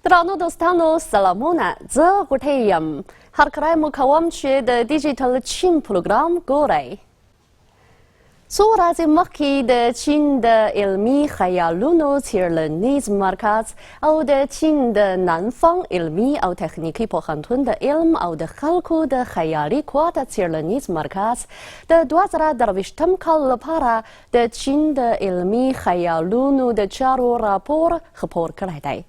درانو دوستانو سلامونه زه غوټۍ یم هرکلی مو کوم چې د ډیجیټل چین پروګرام ګورئ څو ورځې مخکې د چین د علمي خیالونو څیړنیز مرکز او د چین د نانفang علمي او تخنیکي پوهنتون د علم او د خلکو د خیالي قوت څیړنیز مرکز د 2023 کال لپاره د چین د علمي خیالونو د چارو راپور خپور کړی دی.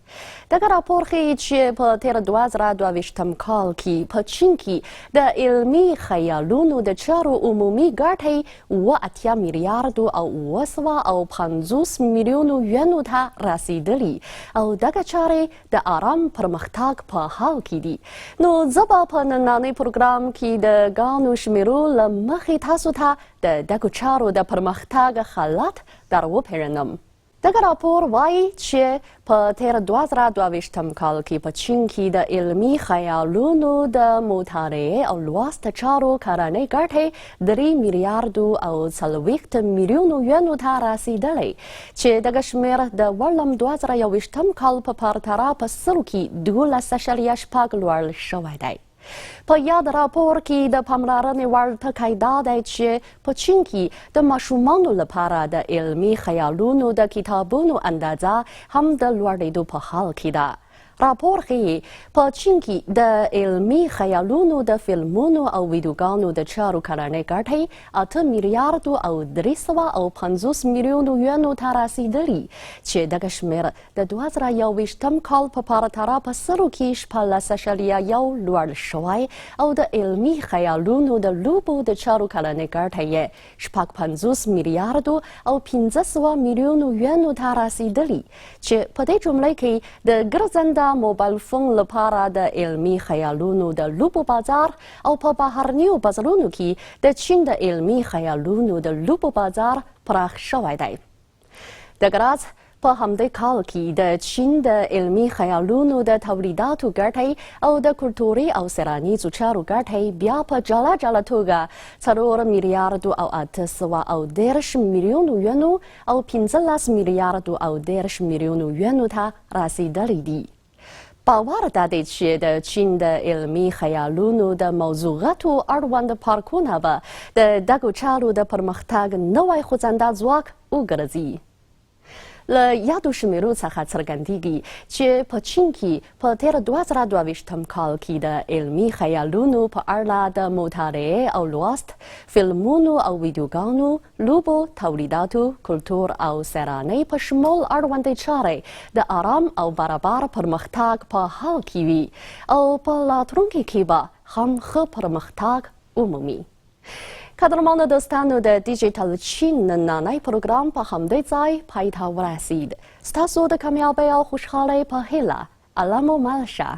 دغه راپور ښیي چې په تیر 2022 کال کې په چین کې د علمي خیالونو د چارو عمومي ګټې 80 میلیارد او 950 میلیونو یونو ته رسیدلي او دغه چارې د آرام پرمختګ په حال کې دي. نو زه به په نننۍ پروګرام کې د ګڼو شمیرو له مخې تاسو ته د دغو چارو د پرمختګ حالت در وپیژنم. دغه راپور وایي چې په تیر 2022 کال کې په چین کې د علمي خیالونو د مطالعې او لوست چارو کورنۍ ګټې 3 میلیارد او 40 میلیونو یونو ته رسیدلی چې دغه شمیر د ورلم 2021 کال په پرتله په سلو کې 12.6 لوړ شوی دی. په یاد راپور کې د پاملرنې وړ ټکی دا دی چې په چین کې د ماشومانو لپاره د علمي خیالونو د کتابونو اندازه هم د لوړېدو په حال کې ده. راپور ښیي په چین کې د علمي خیالونو د فلمونو او ویډیوګانو د چارو کورنۍ ګټې 8 میلیارد او 350 میلیونو یونو ته رسیدلي چې دغه شمیر د 2021 کال په پرتله په سلو کې 14.1 لوړ شوی او د علمي خیالونو د لوبو د چارو کورنۍ ګټې یې 50 میلیارد او 500 میلیونو یونو ته رسیدلي چې په دې جمله کې د ګرځنده موبایل فون لپاره د علمي خیالونو د لوبو بازار او په بهرنیو بازارونو کې د چین د علمي خیالونو د لوبو بازار پراخ شوی دی. دغه راز په همدې کال کې د چین د علمي خیالونو د تولیداتو ګټې او د کلتوري او څیړنیزو چارو ګټې بیا په جلا جلا توګه 4 میلیارد او 810 میلیونو یونو او 15 میلیارد او 10 میلیونو یونو ته رسیدلي دي. باور دا دی چې د چین د علمي خیالونو د موضوعاتو اړوند پارکونه به د دغو چارو د پرمختګ نوی خوځنده ځواک وګرځي. له یادو شمیرو څخه څرګندیږي چې په چین کې په تیر 2022 کال کې د علمي خیالونو په اړه د مطالعې او لوست، فلمونو او ویډیوګانو، لوبو، تولیداتو، کلتور او څیړنې په شمول اړوندې چارې د آرام او برابر پرمختګ په حال کې وي او په راتلونکي کې به هم ښه پرمختګ ومومي. قدرمنو دوستانو د ډیجیټل چین نننی پروګرام په همدې ځای پای ته ورسید. ستاسو د کامیابۍ او خوشحالۍ په هیله الله مو مل شه.